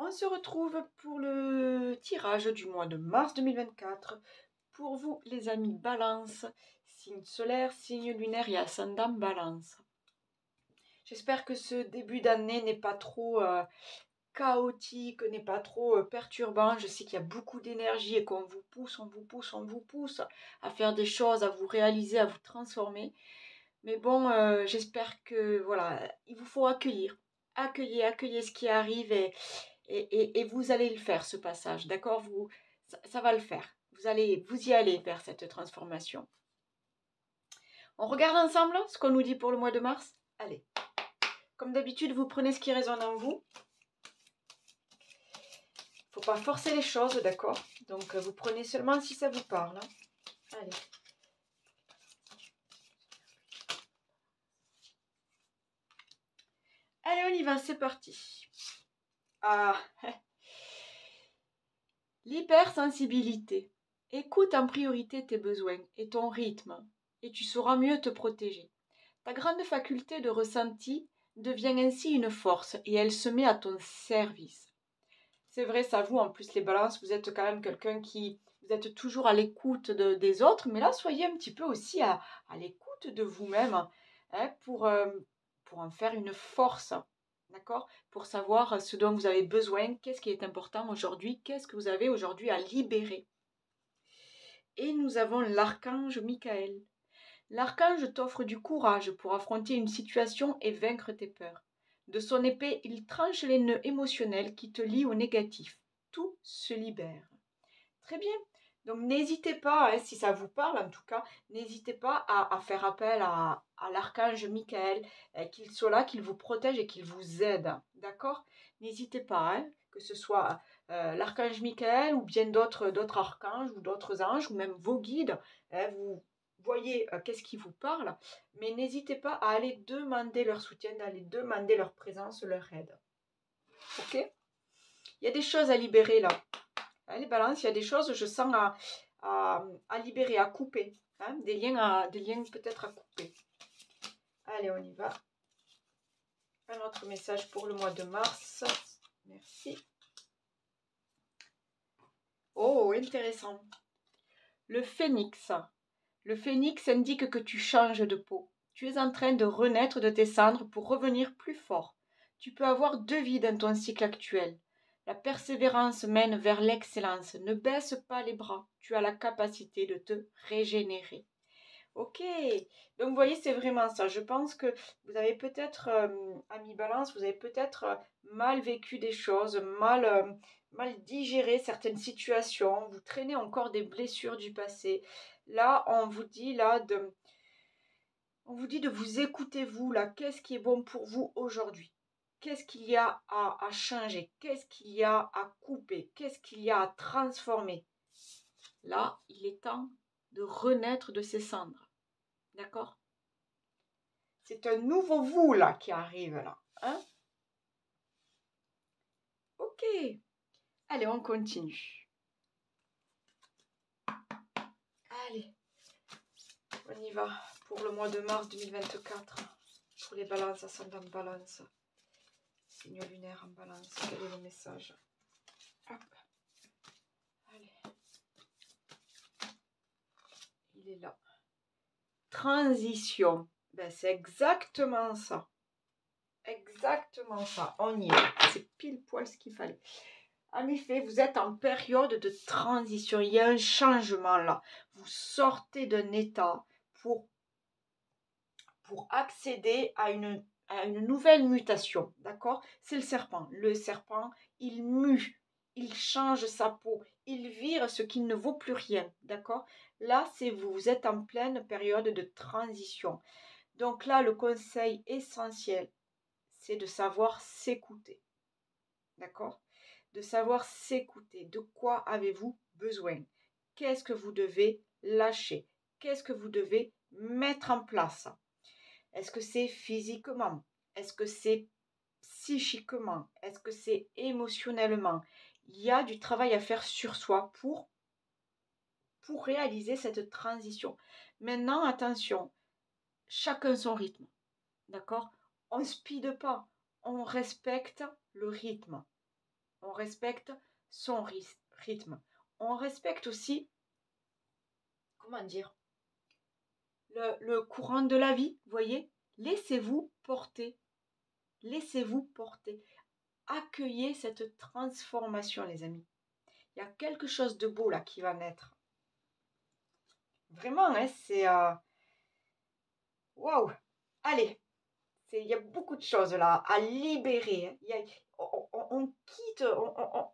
On se retrouve pour le tirage du mois de mars 2024. Pour vous, les amis Balance, signe solaire, signe lunaire et ascendant Balance. J'espère que ce début d'année n'est pas trop chaotique, n'est pas trop perturbant. Je sais qu'il y a beaucoup d'énergie et qu'on vous pousse, on vous pousse à faire des choses, à vous réaliser, à vous transformer. Mais bon, j'espère que voilà, il vous faut accueillir. Accueillez ce qui arrive et vous allez le faire, ce passage, d'accord? Ça va le faire. Vous y allez vers cette transformation. On regarde ensemble ce qu'on nous dit pour le mois de mars? Allez. Comme d'habitude, vous prenez ce qui résonne en vous. Il ne faut pas forcer les choses, d'accord? Donc, vous prenez seulement si ça vous parle. Hein. Allez. Allez, on y va, c'est parti. Ah, l'hypersensibilité. Écoute en priorité tes besoins et ton rythme, et tu sauras mieux te protéger. Ta grande faculté de ressenti devient ainsi une force, et elle se met à ton service. C'est vrai, ça vous, en plus les balances, vous êtes quand même quelqu'un qui... Vous êtes toujours à l'écoute des autres, mais là, soyez un petit peu aussi à l'écoute de vous-même hein, pour en faire une force. D'accord? Pour savoir ce dont vous avez besoin, qu'est-ce qui est important aujourd'hui, qu'est-ce que vous avez aujourd'hui à libérer. Et nous avons l'archange Michael. L'archange t'offre du courage pour affronter une situation et vaincre tes peurs. De son épée, il tranche les nœuds émotionnels qui te lient au négatif. Tout se libère. Très bien. Donc n'hésitez pas, hein, si ça vous parle en tout cas, n'hésitez pas à faire appel à l'archange Michael, qu'il soit là, qu'il vous protège et qu'il vous aide. D'accord? N'hésitez pas, hein, que ce soit l'archange Michael ou bien d'autres archanges ou d'autres anges ou même vos guides. Hein, vous voyez qu'est-ce qui vous parle, mais n'hésitez pas à aller demander leur soutien, d'aller demander leur présence, leur aide. Ok? Il y a des choses à libérer là. Hein, les balances, il y a des choses, je sens à libérer, à couper. Hein, des liens peut-être à couper. Allez, on y va. Un autre message pour le mois de mars. Merci. Oh, intéressant. Le phénix. Le phénix indique que tu changes de peau. Tu es en train de renaître de tes cendres pour revenir plus fort. Tu peux avoir deux vies dans ton cycle actuel. La persévérance mène vers l'excellence. Ne baisse pas les bras. Tu as la capacité de te régénérer. Ok, donc vous voyez, c'est vraiment ça. Je pense que vous avez peut-être, ami Balance, vous avez peut-être mal vécu des choses, mal digéré certaines situations. Vous traînez encore des blessures du passé. Là, on vous dit de vous écouter vous là. Qu'est-ce qui est bon pour vous aujourd'hui? Qu'est-ce qu'il y a à changer? Qu'est-ce qu'il y a à couper? Qu'est-ce qu'il y a à transformer? Là, il est temps de renaître de ses cendres. D'accord? C'est un nouveau vous là qui arrive là. Hein? Ok. Allez, on continue. Allez. On y va pour le mois de mars 2024. Pour les balances, ascendant balance. Signe lunaire en balance. Quel est le message? Hop. Allez. Il est là. Transition. Ben, c'est exactement ça. Exactement ça. On y est. C'est pile poil ce qu'il fallait. En effet, vous êtes en période de transition. Il y a un changement là. Vous sortez d'un état pour accéder à une nouvelle mutation. D'accord? C'est le serpent. Le serpent, il mue. Il change sa peau. Il vire ce qui ne vaut plus rien. D'accord? Là, c'est vous. Vous êtes en pleine période de transition. Donc là, le conseil essentiel, c'est de savoir s'écouter. D'accord? De savoir s'écouter. De quoi avez-vous besoin? Qu'est-ce que vous devez lâcher? Qu'est-ce que vous devez mettre en place? Est-ce que c'est physiquement? Est-ce que c'est psychiquement? Est-ce que c'est émotionnellement? Il y a du travail à faire sur soi pour réaliser cette transition. Maintenant, attention, chacun son rythme. D'accord? On ne speede pas, on respecte le rythme. On respecte son rythme. On respecte aussi, comment dire, le courant de la vie, vous voyez. Laissez-vous porter. Laissez-vous porter. Accueillez cette transformation, les amis. Il y a quelque chose de beau là qui va naître. Vraiment, hein, c'est... Waouh! Allez, il y a beaucoup de choses là à libérer. Hein. On quitte,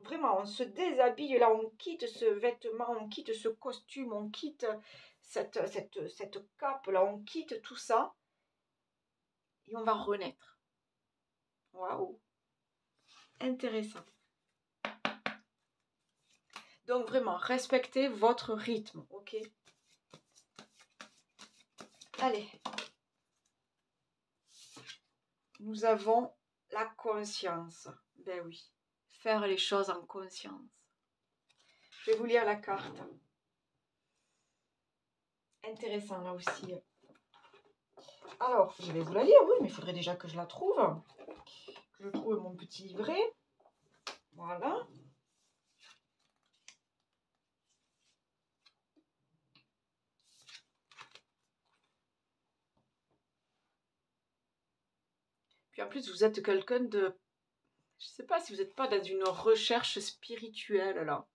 vraiment, on se déshabille là, on quitte ce vêtement, on quitte ce costume, on quitte cette cape là, on quitte tout ça et on va renaître. Waouh! Intéressant. Donc vraiment, respectez votre rythme, ok? Allez. Nous avons la conscience. Ben oui, faire les choses en conscience. Je vais vous lire la carte. Intéressant là aussi. Alors, je vais vous la lire, oui, mais il faudrait déjà que je la trouve. Que je trouve mon petit livret. Voilà. Puis en plus, vous êtes quelqu'un de... Je ne sais pas si vous n'êtes pas dans une recherche spirituelle là.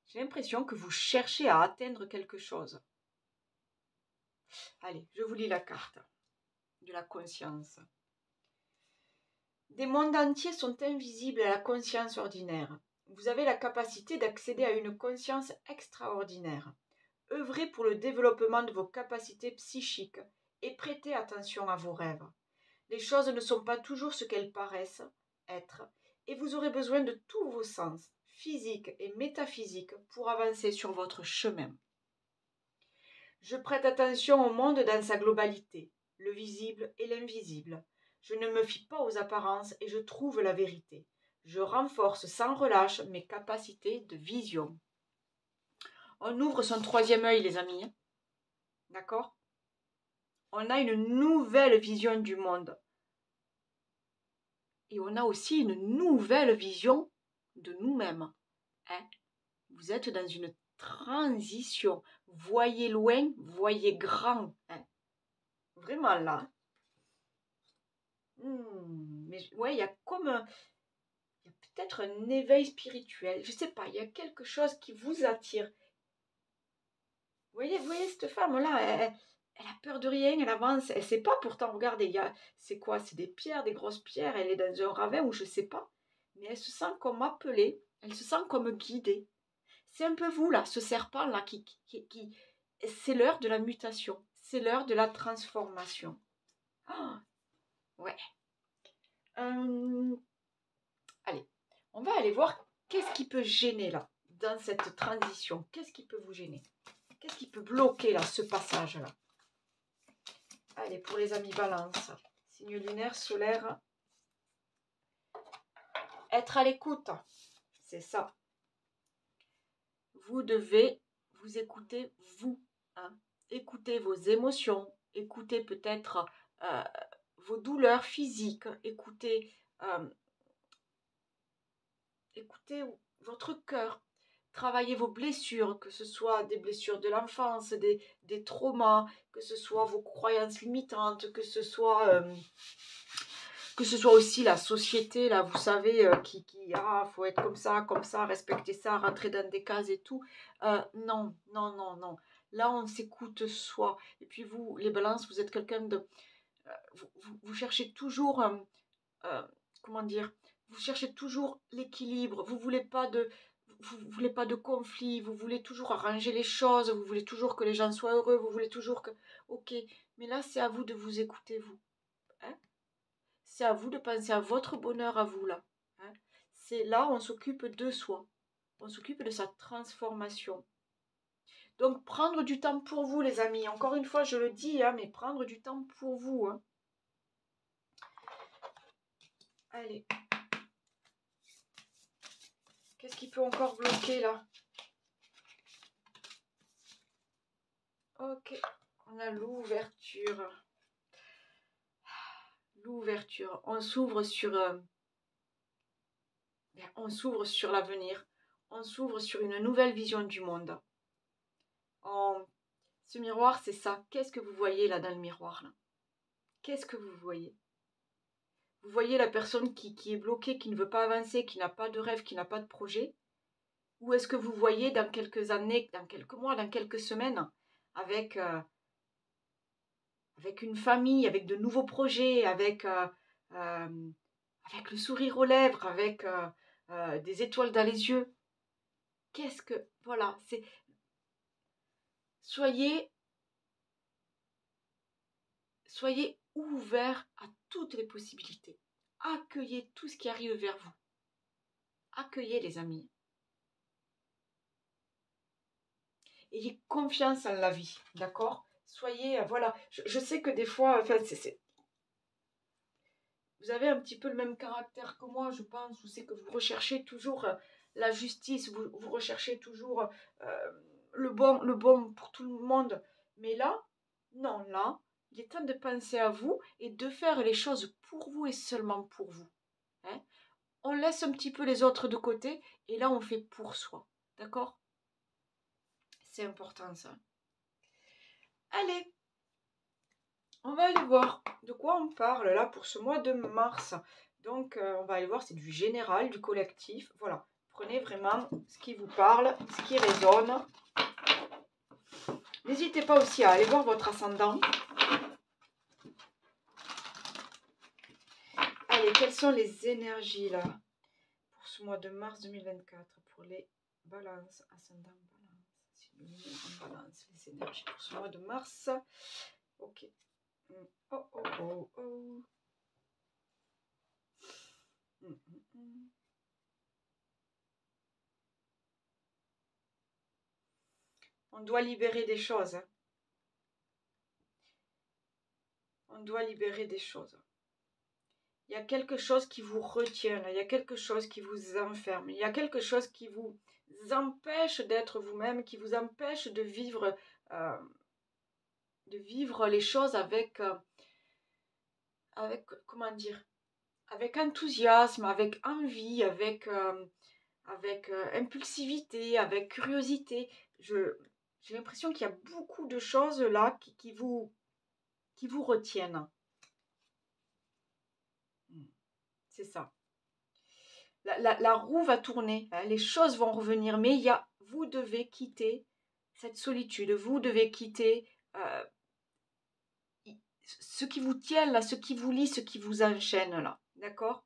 J'ai l'impression que vous cherchez à atteindre quelque chose. Allez, je vous lis la carte de la conscience. Des mondes entiers sont invisibles à la conscience ordinaire. Vous avez la capacité d'accéder à une conscience extraordinaire. Œuvrez pour le développement de vos capacités psychiques et prêtez attention à vos rêves. Les choses ne sont pas toujours ce qu'elles paraissent être et vous aurez besoin de tous vos sens, physiques et métaphysiques, pour avancer sur votre chemin. Je prête attention au monde dans sa globalité, le visible et l'invisible. Je ne me fie pas aux apparences et je trouve la vérité. Je renforce sans relâche mes capacités de vision. On ouvre son troisième œil, les amis. D'accord? On a une nouvelle vision du monde. Et on a aussi une nouvelle vision de nous-mêmes. Hein? Vous êtes dans une transition. Voyez loin, voyez grand. Hein? Vraiment là. Mais ouais, il y a comme il y a peut-être un éveil spirituel. Je sais pas, il y a quelque chose qui vous attire. Vous voyez cette femme-là, elle a peur de rien, elle avance, elle sait pas pourtant, regardez, c'est quoi? C'est des pierres, des grosses pierres, elle est dans un ravin ou je sais pas. Mais elle se sent comme appelée, elle se sent comme guidée. C'est un peu vous là, ce serpent là qui c'est l'heure de la mutation, c'est l'heure de la transformation. Oh, ouais. Allez, on va aller voir qu'est-ce qui peut gêner là, dans cette transition. Qu'est-ce qui peut vous gêner? Qu'est-ce qui peut bloquer là, ce passage-là? Allez, pour les amis balance, signe lunaire, solaire, être à l'écoute, c'est ça. Vous devez vous écouter, vous. Hein. Écoutez vos émotions, écoutez peut-être vos douleurs physiques, écoutez votre cœur. Travaillez vos blessures, que ce soit des blessures de l'enfance, des traumas, que ce soit vos croyances limitantes, que ce soit aussi la société, là, vous savez, faut être comme ça, respecter ça, rentrer dans des cases et tout. Non, non, non, non. Là, on s'écoute soi. Et puis vous, les balances, vous êtes quelqu'un de... vous cherchez toujours... comment dire? Vous cherchez toujours l'équilibre. Vous voulez pas de conflit, vous voulez toujours arranger les choses, vous voulez toujours que les gens soient heureux, vous voulez toujours que... Ok, mais là, c'est à vous de vous écouter, vous. Hein? C'est à vous de penser à votre bonheur à vous, là. Hein? C'est là, on s'occupe de soi. On s'occupe de sa transformation. Donc, prendre du temps pour vous, les amis. Encore une fois, je le dis, hein, mais prendre du temps pour vous. Hein. Allez. Qu'est-ce qui peut encore bloquer, là? Ok, on a l'ouverture. L'ouverture. On s'ouvre sur on s'ouvre sur l'avenir, on s'ouvre sur une nouvelle vision du monde. Ce miroir, c'est ça. Qu'est-ce que vous voyez là dans le miroir là? Qu'est-ce que vous voyez? Vous voyez la personne qui est bloquée, qui ne veut pas avancer, qui n'a pas de rêve, qui n'a pas de projet? Ou est-ce que vous voyez dans quelques années, dans quelques mois, dans quelques semaines, avec une famille, avec de nouveaux projets, avec le sourire aux lèvres, avec des étoiles dans les yeux? Qu'est-ce que... Voilà, c'est... Soyez ouverts à toutes les possibilités. Accueillez tout ce qui arrive vers vous. Accueillez les amis. Ayez confiance en la vie, d'accord? Soyez, voilà, je sais que des fois, enfin, vous avez un petit peu le même caractère que moi, je pense. Je sais que vous recherchez toujours la justice, vous recherchez toujours le bon pour tout le monde. Mais là, non, là, il est temps de penser à vous et de faire les choses pour vous et seulement pour vous. Hein? On laisse un petit peu les autres de côté et là, on fait pour soi. D'accord? C'est important ça. Allez, on va aller voir de quoi on parle là pour ce mois de mars. Donc, on va aller voir, c'est du général, du collectif. Voilà, prenez vraiment ce qui vous parle, ce qui résonne. N'hésitez pas aussi à aller voir votre ascendant. Allez, quelles sont les énergies là pour ce mois de mars 2024 pour les balances, ascendant balance, en balance, les énergies pour ce mois de mars. Ok. Oh, oh, oh, oh. On doit libérer des choses. Hein. On doit libérer des choses. Il y a quelque chose qui vous retient, là. Il y a quelque chose qui vous enferme. Il y a quelque chose qui vous empêche d'être vous-même, qui vous empêche de vivre les choses avec, comment dire, avec enthousiasme, avec envie, avec impulsivité, avec curiosité. J'ai l'impression qu'il y a beaucoup de choses là qui vous retiennent. C'est ça. La roue va tourner, hein, les choses vont revenir, mais vous devez quitter cette solitude, vous devez quitter ce qui vous tient là, ce qui vous lie, ce qui vous enchaîne là, d'accord?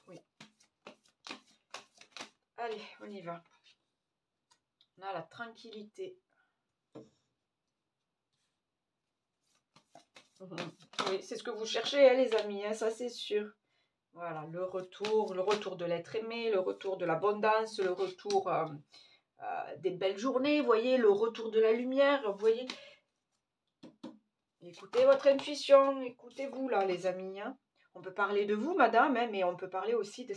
Oui. Allez, on y va. On a la tranquillité. Oui, c'est ce que vous cherchez, hein, les amis, hein, ça c'est sûr. Voilà, le retour de l'être aimé, le retour de l'abondance, le retour des belles journées, vous voyez, le retour de la lumière, vous voyez. Écoutez votre intuition, écoutez-vous là, les amis. Hein. On peut parler de vous, madame, hein, mais on peut parler aussi de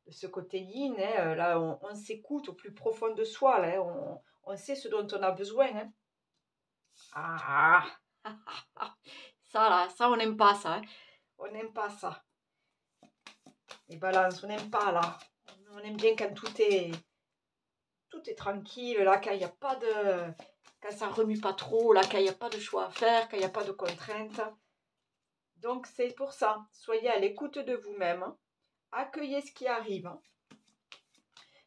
ce côté yin. Hein, là, on s'écoute au plus profond de soi, là, hein, on sait ce dont on a besoin. Hein. Ah, ça là, ça on n'aime pas ça. Hein. On n'aime pas ça. Les balances, on n'aime pas là. On aime bien quand tout est tranquille, là, quand il n'y a pas de... Quand ça remue pas trop, là, quand il n'y a pas de choix à faire, quand il n'y a pas de contraintes. Donc, c'est pour ça. Soyez à l'écoute de vous-même. Hein. Accueillez ce qui arrive. Hein.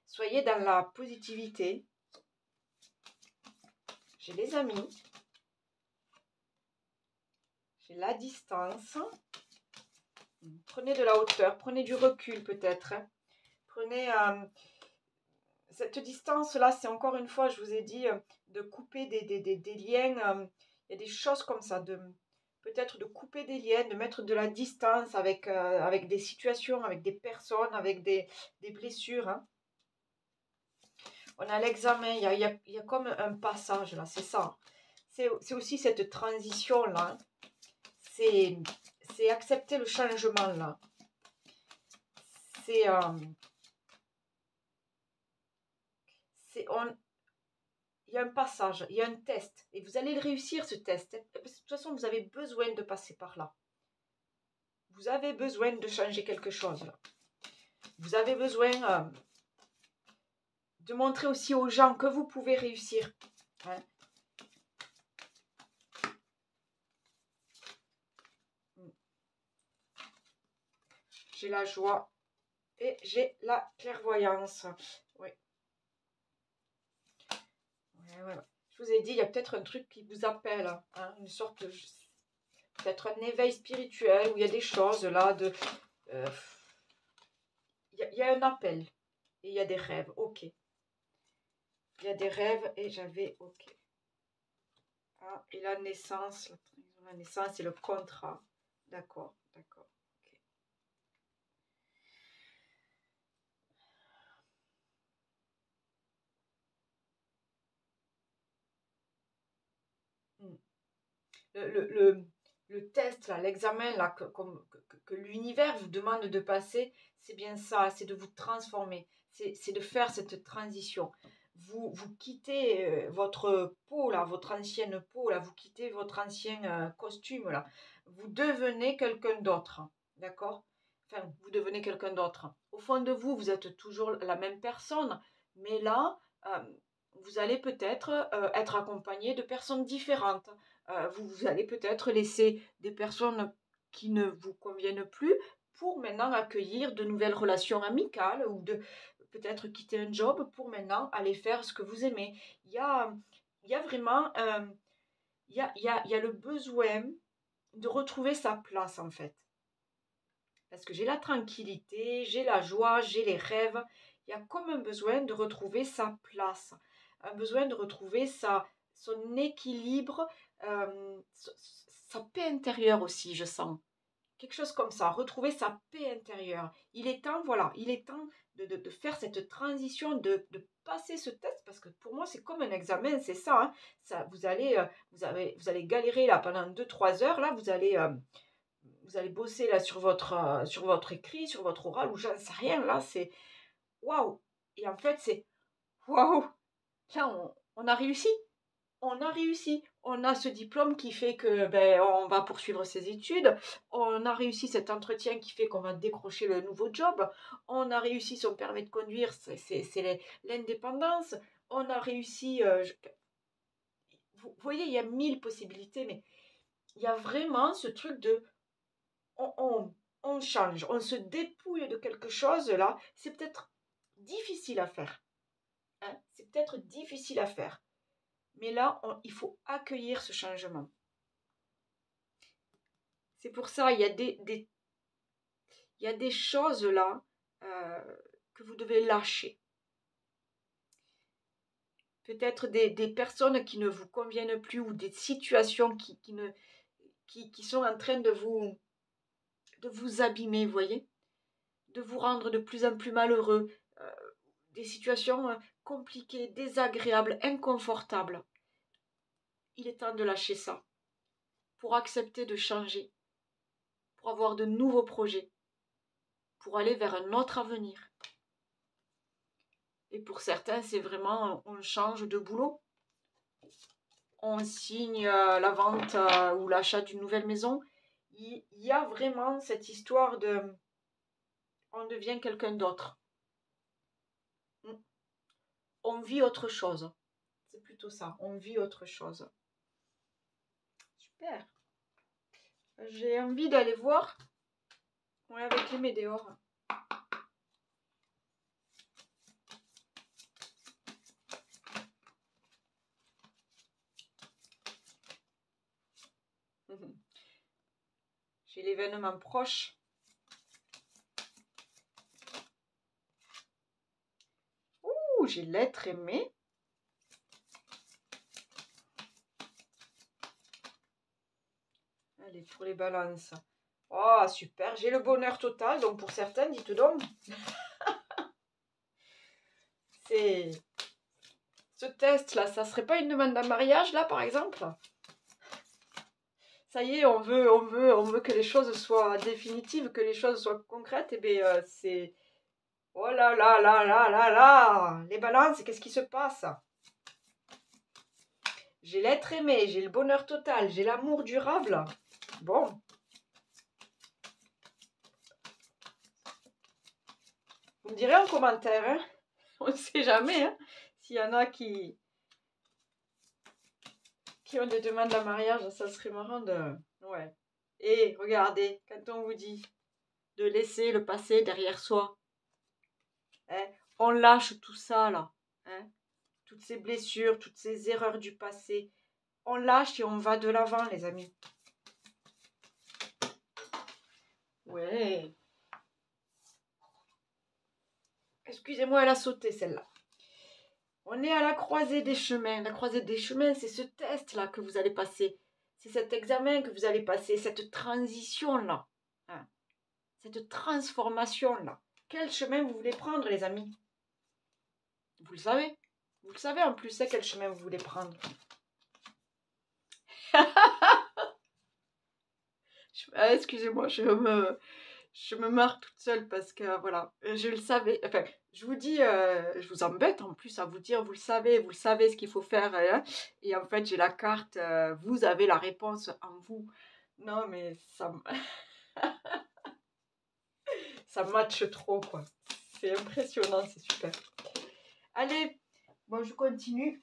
Soyez dans la positivité. J'ai les amis. J'ai la distance. Prenez de la hauteur. Prenez du recul peut-être. Hein. Prenez... cette distance-là, c'est encore une fois, je vous ai dit, de couper des liens. Il y a des choses comme ça, peut-être de couper des liens, de mettre de la distance avec des situations, avec des personnes, avec des blessures. Hein. On a l'examen, il y a comme un passage là, c'est ça. C'est aussi cette transition-là. Hein. C'est accepter le changement là. C'est... il y a un passage, il y a un test. Et vous allez le réussir, ce test. Parce que de toute façon, vous avez besoin de passer par là. Vous avez besoin de changer quelque chose. Là. Vous avez besoin de montrer aussi aux gens que vous pouvez réussir. Hein. J'ai la joie et j'ai la clairvoyance. Oui. Ouais. Je vous ai dit, il y a peut-être un truc qui vous appelle. Hein, une sorte de... Peut-être un éveil spirituel où il y a des choses là de... Il y a un appel et il y a des rêves. Ok. Il y a des rêves et j'avais... Ok. Ah, et la naissance et le contrat. D'accord, d'accord. Le test, l'examen que l'univers vous demande de passer, c'est bien ça, c'est de vous transformer, c'est de faire cette transition. Vous quittez votre peau, là, votre ancienne peau, là, vous quittez votre ancien costume, là. Vous devenez quelqu'un d'autre, d'accord? Enfin, vous devenez quelqu'un d'autre. Au fond de vous, vous êtes toujours la même personne, mais là, vous allez peut-être être accompagné de personnes différentes. Vous allez peut-être laisser des personnes qui ne vous conviennent plus pour maintenant accueillir de nouvelles relations amicales ou de peut-être quitter un job pour maintenant aller faire ce que vous aimez. Il y a vraiment il y a le besoin de retrouver sa place en fait. Parce que j'ai la tranquillité, j'ai la joie, j'ai les rêves. Il y a comme un besoin de retrouver sa place, un besoin de retrouver son équilibre, sa paix intérieure aussi, je sens. Quelque chose comme ça, retrouver sa paix intérieure. Il est temps, voilà, il est temps de faire cette transition, de passer ce test, parce que pour moi, c'est comme un examen, c'est ça, hein. Ça vous allez galérer là pendant 2-3 heures, là, vous allez bosser là sur votre écrit, sur votre oral, ou j'en sais rien, là, c'est waouh! Et en fait, c'est waouh! Là, on a réussi. On a réussi. On a ce diplôme qui fait que ben, on va poursuivre ses études. On a réussi cet entretien qui fait qu'on va décrocher le nouveau job. On a réussi son permis de conduire, c'est l'indépendance. On a réussi. Vous voyez, il y a 1000 possibilités, mais il y a vraiment ce truc de on change, on se dépouille de quelque chose là. C'est peut-être difficile à faire. Hein, c'est peut-être difficile à faire. Mais là, il faut accueillir ce changement. C'est pour ça, il y a des choses là que vous devez lâcher. Peut-être des personnes qui ne vous conviennent plus ou des situations qui sont en train de vous abîmer, vous voyez, de vous rendre de plus en plus malheureux. Des situations compliquées, désagréables, inconfortables. Il est temps de lâcher ça pour accepter de changer, pour avoir de nouveaux projets, pour aller vers un autre avenir. Et pour certains, c'est vraiment, on change de boulot. On signe la vente ou l'achat d'une nouvelle maison. Il y a vraiment cette histoire de... On devient quelqu'un d'autre. On vit autre chose. C'est plutôt ça. On vit autre chose. Super. J'ai envie d'aller voir. Ouais, avec les météores. J'ai l'événement proche. Ouh, j'ai l'être aimé. Allez, pour les balances. Oh, super. J'ai le bonheur total. Donc, pour certains, dites donc. C'est... Ce test-là, ça serait pas une demande en mariage, là, par exemple? Ça y est, on veut que les choses soient définitives, que les choses soient concrètes. Et bien, c'est... Oh là là là là là là! Les balances, qu'est-ce qui se passe? j'ai l'être aimé, j'ai le bonheur total, j'ai l'amour durable. Bon. Vous me direz en commentaire, hein. On ne sait jamais, hein, s'il y en a qui ont des demandes en mariage, ça serait marrant de... Ouais. Et regardez, quand on vous dit de laisser le passé derrière soi, hein, on lâche tout ça, là. Hein, toutes ces blessures, toutes ces erreurs du passé. On lâche et on va de l'avant, les amis. Ouais. Excusez-moi, elle a sauté, celle-là. On est à la croisée des chemins. La croisée des chemins, c'est ce test-là que vous allez passer. C'est cet examen que vous allez passer, cette transition-là. Hein, cette transformation-là. Quel chemin vous voulez prendre, les amis? Vous le savez. Vous le savez en plus, c'est quel chemin vous voulez prendre. Excusez-moi, je me marre toute seule parce que, voilà, je le savais. Enfin, je vous dis, je vous embête en plus à vous dire, vous le savez ce qu'il faut faire. Hein, et en fait, j'ai la carte, vous avez la réponse en vous. Non, mais ça, ça matche trop, quoi. C'est impressionnant, c'est super. Allez, bon, je continue.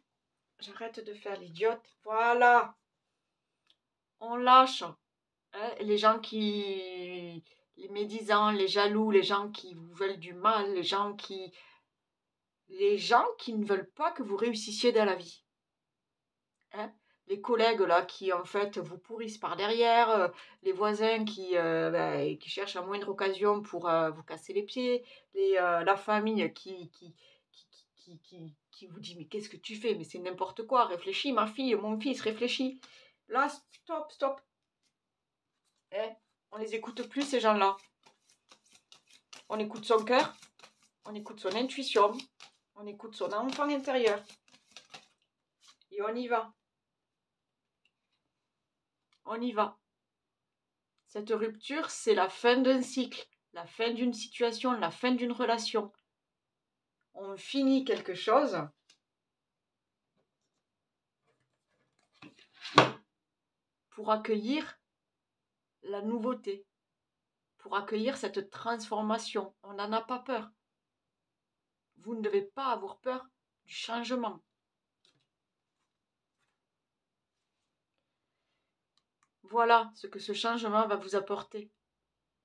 J'arrête de faire l'idiote. Voilà. On lâche. Hein, les gens qui... Les médisants, les jaloux, les gens qui vous veulent du mal, les gens qui ne veulent pas que vous réussissiez dans la vie. Hein, les collègues là qui en fait vous pourrissent par derrière, les voisins qui cherchent à moindre occasion pour vous casser les pieds, la famille qui vous dit mais qu'est-ce que tu fais? Mais c'est n'importe quoi, réfléchis ma fille, mon fils, réfléchis. Là, stop, stop. Hein, on les écoute plus ces gens-là. On écoute son cœur, on écoute son intuition, on écoute son enfant intérieur. Et on y va. On y va. Cette rupture, c'est la fin d'un cycle, la fin d'une situation, la fin d'une relation. On finit quelque chose pour accueillir la nouveauté, pour accueillir cette transformation. On n'en a pas peur. Vous ne devez pas avoir peur du changement. Voilà ce que ce changement va vous apporter.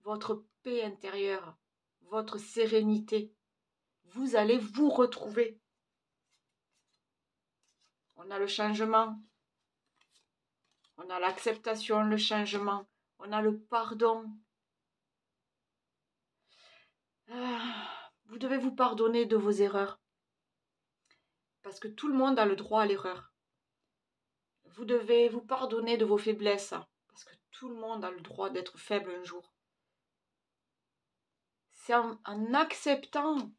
Votre paix intérieure, votre sérénité. Vous allez vous retrouver. On a le changement. On a l'acceptation, le changement. On a le pardon. Vous devez vous pardonner de vos erreurs. Parce que tout le monde a le droit à l'erreur. Vous devez vous pardonner de vos faiblesses. Parce que tout le monde a le droit d'être faible un jour. C'est en acceptant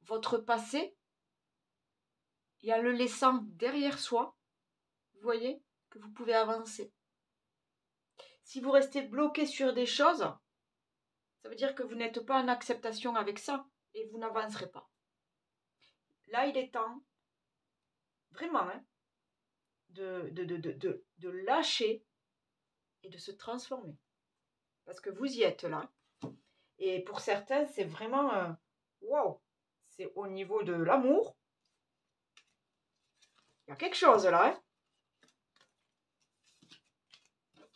votre passé et en le laissant derrière soi, vous voyez que vous pouvez avancer. Si vous restez bloqué sur des choses, ça veut dire que vous n'êtes pas en acceptation avec ça et vous n'avancerez pas. Là, il est temps, vraiment, hein, de lâcher et de se transformer. Parce que vous y êtes là. Et pour certains, c'est vraiment... Waouh! C'est au niveau de l'amour. Il y a quelque chose là. Hein,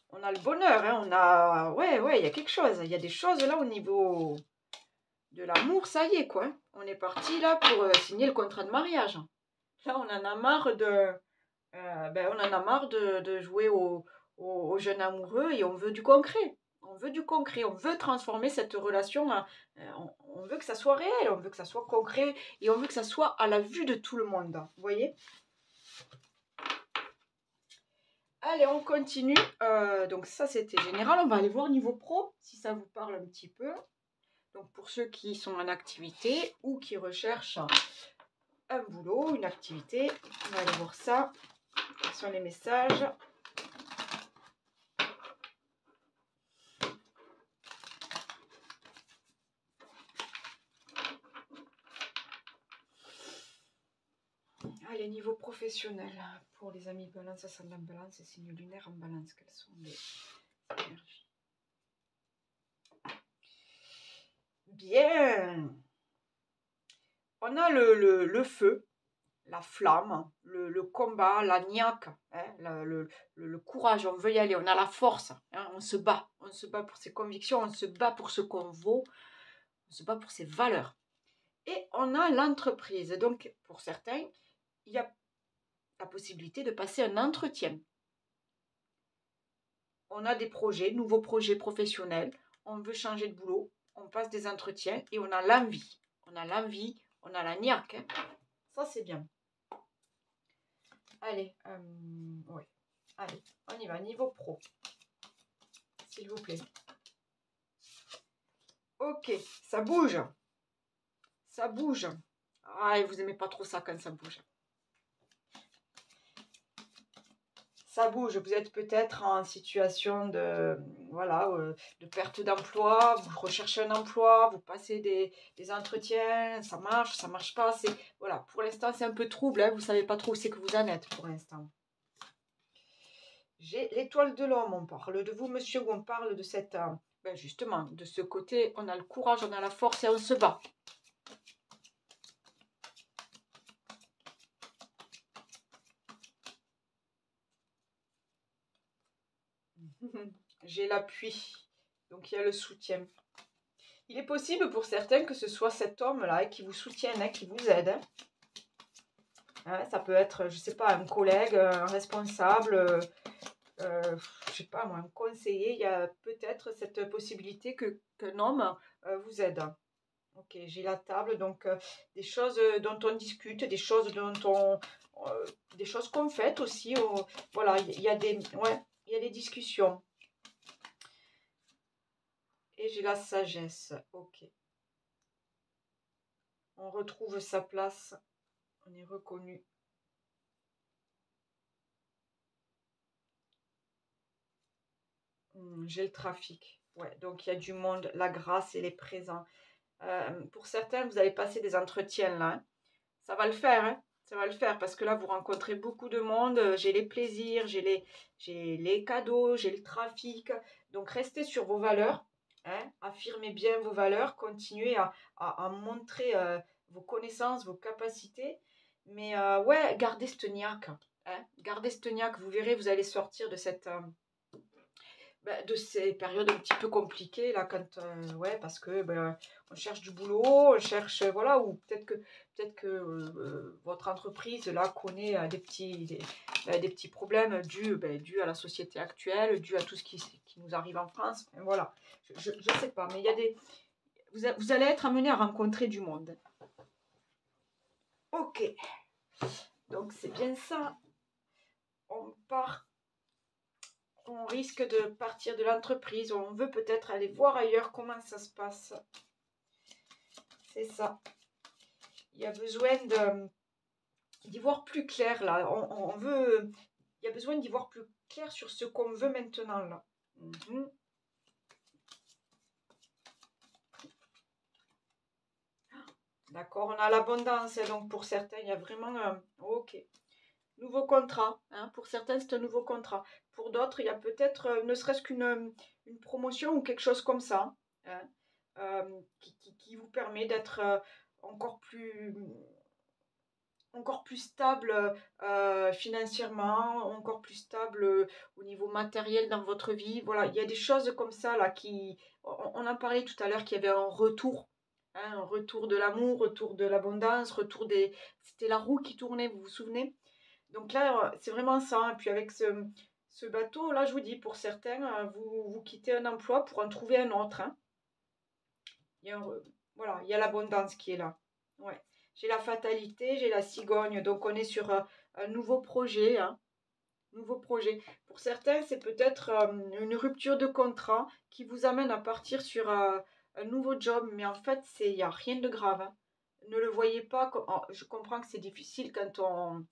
on a le bonheur. Hein, on a... Ouais, il y a quelque chose. Il y a des choses là au niveau de l'amour. Ça y est, quoi. On est parti là pour signer le contrat de mariage. Là, on en a marre de... on en a marre de jouer aux jeunes amoureux et on veut du concret. On veut du concret, on veut transformer cette relation, on veut que ça soit réel, on veut que ça soit concret et on veut que ça soit à la vue de tout le monde. Vous voyez? Allez, on continue. Donc ça, c'était général. On va aller voir niveau pro, si ça vous parle un petit peu. Donc pour ceux qui sont en activité ou qui recherchent un boulot, une activité, on va aller voir ça. Quels sont les messages? Allez, niveau professionnel, pour les amis balance, ascendant balance et signe lunaire en balance, quelles sont les énergies? Bien. On a le feu, la flamme, le combat, la niaque, hein, le courage, on veut y aller, on a la force, hein, on se bat pour ses convictions, on se bat pour ce qu'on vaut, on se bat pour ses valeurs. Et on a l'entreprise, donc pour certains, il y a la possibilité de passer un entretien. On a des projets, nouveaux projets professionnels, on veut changer de boulot, on passe des entretiens et on a l'envie. On a l'envie, on a la niaque. Hein. Ça, c'est bien. Allez, ouais. Allez, on y va, niveau pro. S'il vous plaît. Ok, ça bouge. Ça bouge. Ah, et vous aimez pas trop ça quand ça bouge. Ça bouge, vous êtes peut-être en situation de, voilà, de perte d'emploi, vous recherchez un emploi, vous passez des entretiens, ça marche pas, voilà, pour l'instant c'est un peu trouble, hein, vous savez pas trop où c'est que vous en êtes pour l'instant. J'ai l'étoile de l'homme, on parle de vous monsieur, on parle de cette, ben justement, de ce côté, on a le courage, on a la force et on se bat. J'ai l'appui, donc il y a le soutien. Il est possible pour certains que ce soit cet homme-là qui vous soutienne, hein, qui vous aide. Hein. Hein, ça peut être, je ne sais pas, un collègue, un responsable, je sais pas moi, un conseiller. Il y a peut-être cette possibilité qu'un homme vous aide. Ok, j'ai la table, donc des choses dont on discute, des choses dont des choses qu'on fait aussi. Voilà, il y a des discussions. Et j'ai la sagesse. Ok. On retrouve sa place. On est reconnu. J'ai le trafic. Ouais, donc il y a du monde. La grâce, elle est présente. Pour certains, vous allez passer des entretiens là. Hein. Ça va le faire. Hein. Ça va le faire parce que là, vous rencontrez beaucoup de monde. J'ai les plaisirs, j'ai les cadeaux, j'ai le trafic. Donc, restez sur vos valeurs. Hein. Affirmez bien vos valeurs. Continuez à montrer vos connaissances, vos capacités. Mais ouais, gardez ce niaque. Hein. Gardez ce niaque. Vous verrez, vous allez sortir de cette... de ces périodes un petit peu compliquées là quand ouais parce que on cherche du boulot, on cherche voilà, ou peut-être que votre entreprise là connaît des petits problèmes dus à la société actuelle, dus à tout ce qui nous arrive en France. Et voilà, je sais pas, mais il y a vous allez être amené à rencontrer du monde. Ok, donc c'est bien ça. On part. On risque de partir de l'entreprise, on veut peut-être aller voir ailleurs comment ça se passe. C'est ça. Il y a besoin d'y voir plus clair là. On veut. Il y a besoin d'y voir plus clair sur ce qu'on veut maintenant là. D'accord, on a l'abondance, donc pour certains, il y a vraiment ok. Nouveau contrat, hein, pour certains, c'est un nouveau contrat. Pour d'autres, il y a peut-être, ne serait-ce une promotion ou quelque chose comme ça, hein, qui vous permet d'être encore plus stable financièrement, encore plus stable au niveau matériel dans votre vie. Voilà, il y a des choses comme ça là on en parlait tout à l'heure qu'il y avait un retour. Hein, un retour de l'amour, retour de l'abondance, C'était la roue qui tournait, vous vous souvenez? Donc là, c'est vraiment ça. Et puis avec ce bateau, là, je vous dis, pour certains, vous quittez un emploi pour en trouver un autre. Hein. Il y a voilà, il y a l'abondance qui est là. Ouais. J'ai la fatalité, j'ai la cigogne. Donc on est sur un nouveau projet. Hein. Nouveau projet. Pour certains, c'est peut-être une rupture de contrat qui vous amène à partir sur un nouveau job. Mais en fait, il n'y a rien de grave. Hein. Ne le voyez pas. Je comprends que c'est difficile quand on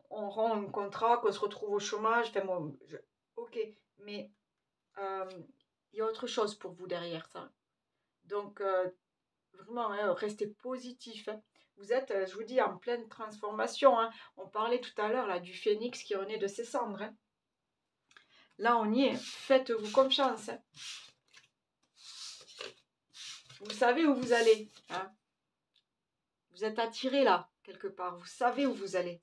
rend un contrat, qu'on se retrouve au chômage. Enfin, moi, ok, mais il y a autre chose pour vous derrière ça. Donc, vraiment, hein, restez positif. Hein. Vous êtes, je vous dis, en pleine transformation, hein. On parlait tout à l'heure là du phénix qui renaît de ses cendres, hein. Là, on y est. Faites-vous confiance, hein. Vous savez où vous allez, hein. Vous êtes attiré là, quelque part. Vous savez où vous allez.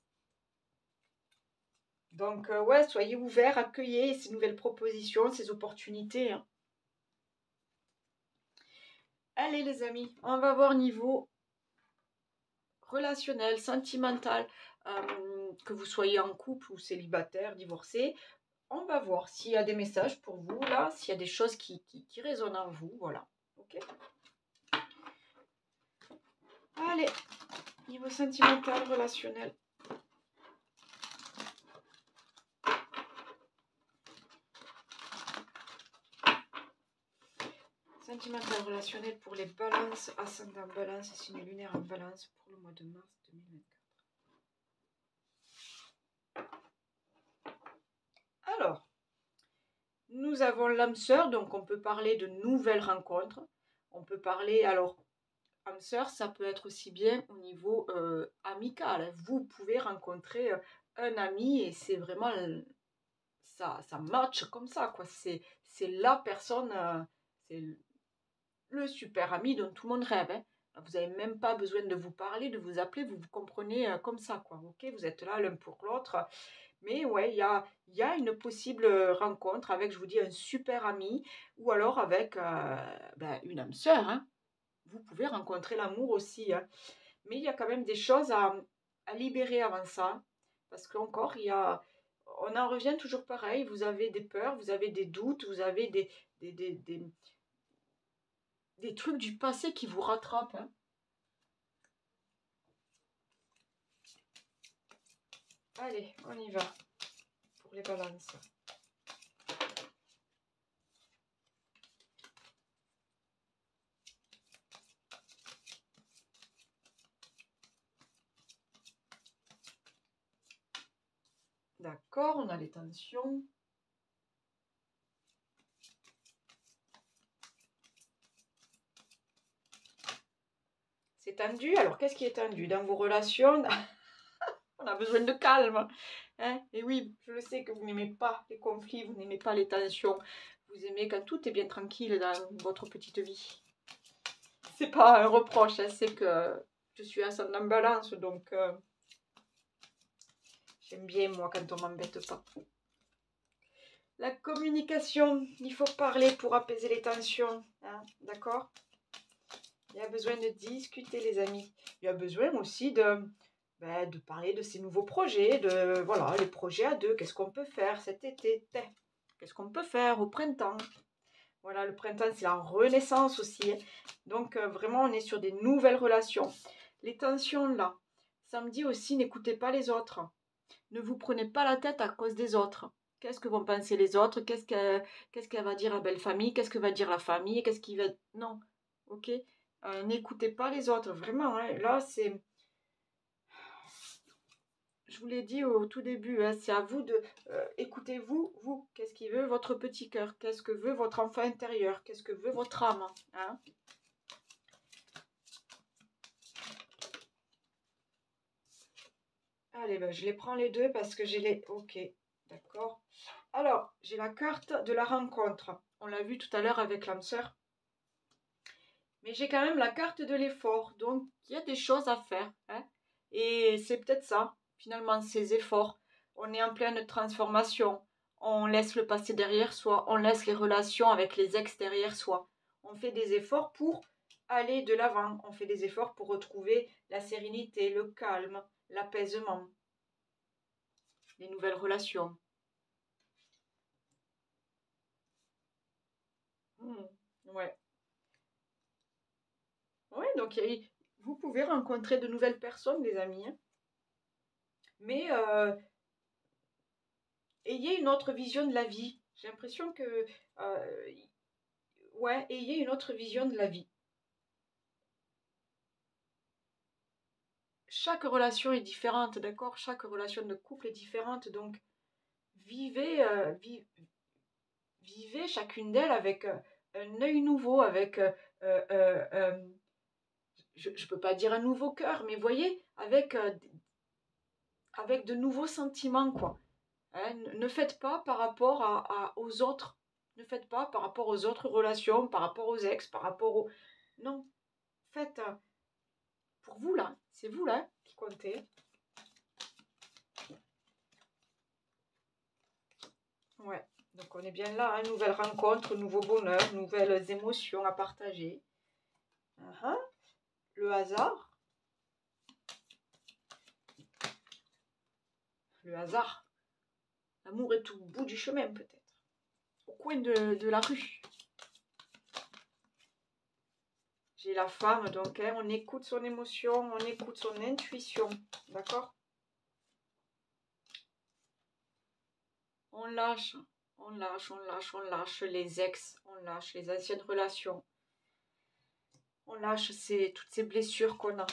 Donc, ouais, soyez ouverts, accueillez ces nouvelles propositions, ces opportunités, hein. Allez, les amis, on va voir niveau relationnel, sentimental, que vous soyez en couple ou célibataire, divorcé. On va voir s'il y a des messages pour vous, là, s'il y a des choses qui résonnent en vous, voilà. Ok. Allez, niveau sentimental, relationnel. Sentimental, relationnel pour les balances, ascendant balance et signe lunaire en balance pour le mois de mars 2024. Alors, nous avons l'âme sœur, donc on peut parler de nouvelles rencontres. On peut parler, alors, âme sœur, ça peut être aussi bien au niveau amical. Vous pouvez rencontrer un ami et c'est vraiment, ça match comme ça, quoi. C'est la personne, c'est le super ami dont tout le monde rêve, hein. Vous n'avez même pas besoin de vous parler, de vous appeler, vous vous comprenez comme ça, quoi. Ok, vous êtes là l'un pour l'autre. Mais ouais, il y a une possible rencontre avec, je vous dis, un super ami ou alors avec une âme sœur, hein. Vous pouvez rencontrer l'amour aussi, hein. Mais il y a quand même des choses à libérer avant ça. Parce qu'encore, on en revient toujours pareil. Vous avez des peurs, vous avez des doutes, vous avez des trucs du passé qui vous rattrapent, hein. Allez, on y va pour les balances. D'accord, on a les tensions. C'est tendu. Alors, qu'est-ce qui est tendu dans vos relations? On a besoin de calme, hein. Et oui, je le sais que vous n'aimez pas les conflits, vous n'aimez pas les tensions. Vous aimez quand tout est bien tranquille dans votre petite vie. C'est pas un reproche, hein, c'est que je suis ascendant balance, donc j'aime bien, moi, quand on m'embête pas. La communication, il faut parler pour apaiser les tensions, hein, d'accord? Il y a besoin de discuter, les amis. Il y a besoin aussi de parler de ces nouveaux projets, de voilà, les projets à deux. Qu'est-ce qu'on peut faire cet été? Qu'est-ce qu'on peut faire au printemps? Voilà, le printemps, c'est la renaissance aussi, hein. Donc, vraiment, on est sur des nouvelles relations. Les tensions, là. Ça me dit aussi, n'écoutez pas les autres. Ne vous prenez pas la tête à cause des autres. Qu'est-ce que vont penser les autres? Qu'est-ce qu'elle va dire la belle famille? Qu'est-ce que va dire la famille? Qu'est-ce qui va... Non, ok. N'écoutez pas les autres, vraiment, hein. Là, c'est... Je vous l'ai dit au tout début, hein, c'est à vous de... écoutez-vous, vous. Qu'est-ce qui veut votre petit cœur? Qu'est-ce que veut votre enfant intérieur? Qu'est-ce que veut votre âme, hein? Allez, ben, je les prends les deux parce que j'ai les... Ok, d'accord. Alors, j'ai la carte de la rencontre. On l'a vu tout à l'heure avec l'âme sœur. Mais j'ai quand même la carte de l'effort. Donc, il y a des choses à faire, hein. Et c'est peut-être ça, finalement, ces efforts. On est en pleine transformation. On laisse le passé derrière soi. On laisse les relations avec les ex derrière soi. On fait des efforts pour aller de l'avant. On fait des efforts pour retrouver la sérénité, le calme, l'apaisement, les nouvelles relations. Ouais. Ouais, donc vous pouvez rencontrer de nouvelles personnes, les amis, hein. Mais ayez une autre vision de la vie. J'ai l'impression que... euh, ouais, ayez une autre vision de la vie. Chaque relation est différente, d'accord? Chaque relation de couple est différente, donc vivez, vivez chacune d'elles avec un œil nouveau, avec... je ne peux pas dire un nouveau cœur, mais voyez, avec de nouveaux sentiments, quoi. Hein, ne faites pas par rapport aux autres. Ne faites pas par rapport aux autres relations, par rapport aux ex, par rapport aux... Non, faites pour vous, là. C'est vous, là, qui comptez. Ouais, donc on est bien là, hein, nouvelle rencontre, nouveau bonheur, nouvelles émotions à partager. Le hasard. Le hasard. L'amour est au bout du chemin, peut-être. Au coin de la rue. J'ai la femme, donc hein, on écoute son émotion, on écoute son intuition. D'accord? On lâche, on lâche, on lâche, on lâche les ex, on lâche les anciennes relations. On lâche toutes ces blessures qu'on a.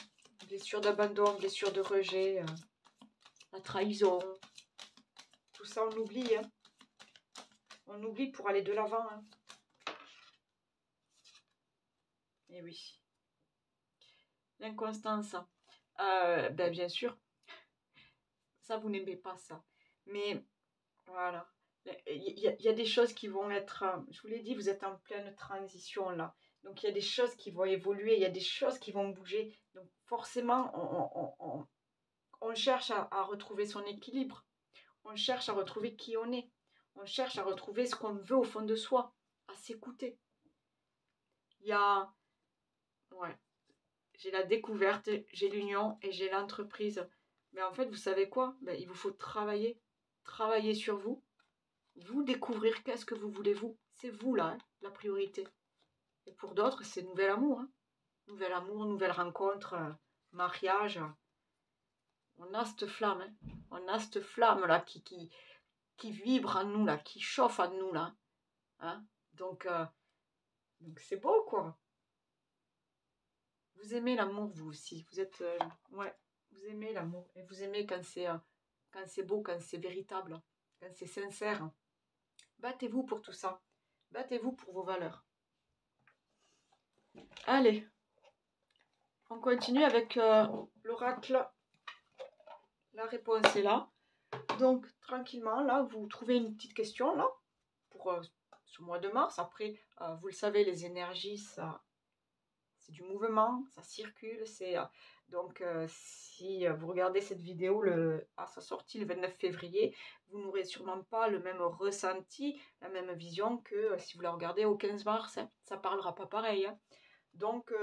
Blessures d'abandon, blessures de rejet, la trahison. Tout ça, on oublie. Hein. On oublie pour aller de l'avant. Hein. Et oui. L'inconstance. Ben, bien sûr. Ça, vous n'aimez pas ça. Mais voilà. Il y a des choses qui vont être... je vous l'ai dit, vous êtes en pleine transition là. Donc, il y a des choses qui vont évoluer. Il y a des choses qui vont bouger. Donc, forcément, on cherche à retrouver son équilibre. On cherche à retrouver qui on est. On cherche à retrouver ce qu'on veut au fond de soi. À s'écouter. Il y a... Ouais. J'ai la découverte, j'ai l'union et j'ai l'entreprise. Mais en fait, vous savez quoi? Ben, il vous faut travailler. Travailler sur vous. Vous découvrir qu'est-ce que vous voulez vous. C'est vous là, hein, la priorité. Et pour d'autres, c'est nouvel amour. Hein. Nouvel amour, nouvelle rencontre, mariage. On a cette flamme. Hein. On a cette flamme là qui vibre en nous, là, qui chauffe en nous. Là. Hein. Donc c'est beau quoi. Vous aimez l'amour vous aussi. Vous êtes... ouais, vous aimez l'amour. Et vous aimez quand c'est beau, quand c'est véritable, quand c'est sincère. Battez-vous pour tout ça. Battez-vous pour vos valeurs. Allez, on continue avec l'oracle. La réponse est là. Donc, tranquillement, là, vous trouvez une petite question, là, pour ce mois de mars. Après, vous le savez, les énergies, ça, c'est du mouvement, ça circule. Donc, si vous regardez cette vidéo à sa sortie le 29 février, vous n'aurez sûrement pas le même ressenti, la même vision que si vous la regardez au 15 mars. Hein. Ça ne parlera pas pareil. Hein. Donc,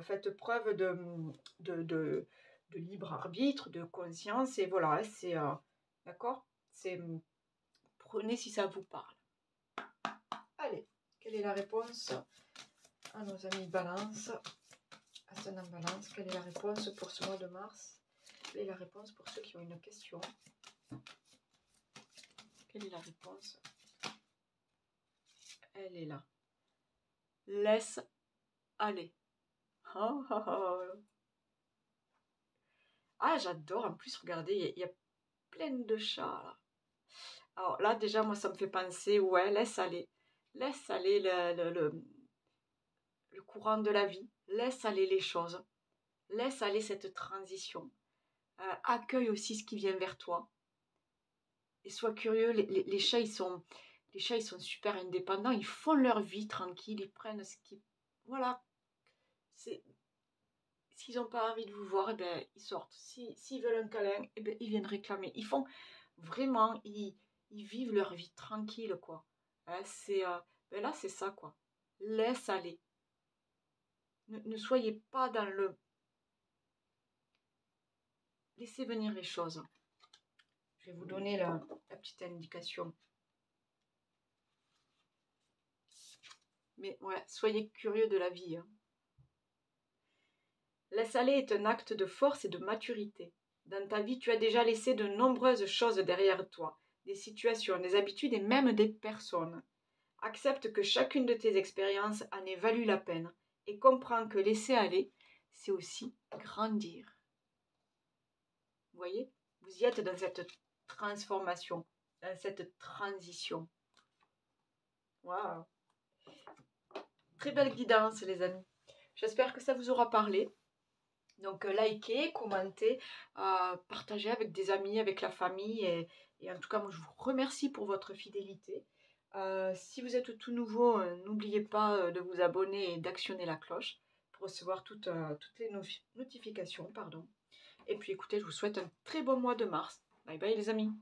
faites preuve de libre arbitre, de conscience, et voilà, c'est... d'accord? Prenez si ça vous parle. Allez, quelle est la réponse à nos amis Balance, ascendant Balance? Quelle est la réponse pour ce mois de mars? Quelle est la réponse pour ceux qui ont une question? Quelle est la réponse? Elle est là. Laisse aller. Oh, oh, oh. Ah, j'adore. En plus, regardez, il y a plein de chats là. Alors là, déjà, moi, ça me fait penser, ouais, laisse aller. Laisse aller le courant de la vie. Laisse aller les choses. Laisse aller cette transition. Accueille aussi ce qui vient vers toi. Et sois curieux. Les chats, ils sont super indépendants. Ils font leur vie tranquille. Ils prennent ce qui... Voilà. S'ils n'ont pas envie de vous voir, eh ben, ils sortent. S'ils veulent un câlin, eh ben, ils viennent réclamer. Ils font vraiment... Ils vivent leur vie tranquille, quoi. Hein, ben là, c'est ça, quoi. Laisse aller. Ne soyez pas dans le... Laissez venir les choses. Je vais vous donner la petite indication. Mais ouais, soyez curieux de la vie. Hein. Laisse aller est un acte de force et de maturité. Dans ta vie, tu as déjà laissé de nombreuses choses derrière toi. Des situations, des habitudes et même des personnes. Accepte que chacune de tes expériences en ait valu la peine et comprends que laisser aller, c'est aussi grandir. Vous voyez? Vous y êtes dans cette transformation, dans cette transition. Waouh! Très belle guidance, les amis. J'espère que ça vous aura parlé. Donc likez, commentez, partagez avec des amis, avec la famille et en tout cas moi je vous remercie pour votre fidélité. Si vous êtes tout nouveau, n'oubliez pas, de vous abonner et d'actionner la cloche pour recevoir toutes les notifications, pardon. Et puis écoutez, je vous souhaite un très bon mois de mars. Bye bye les amis.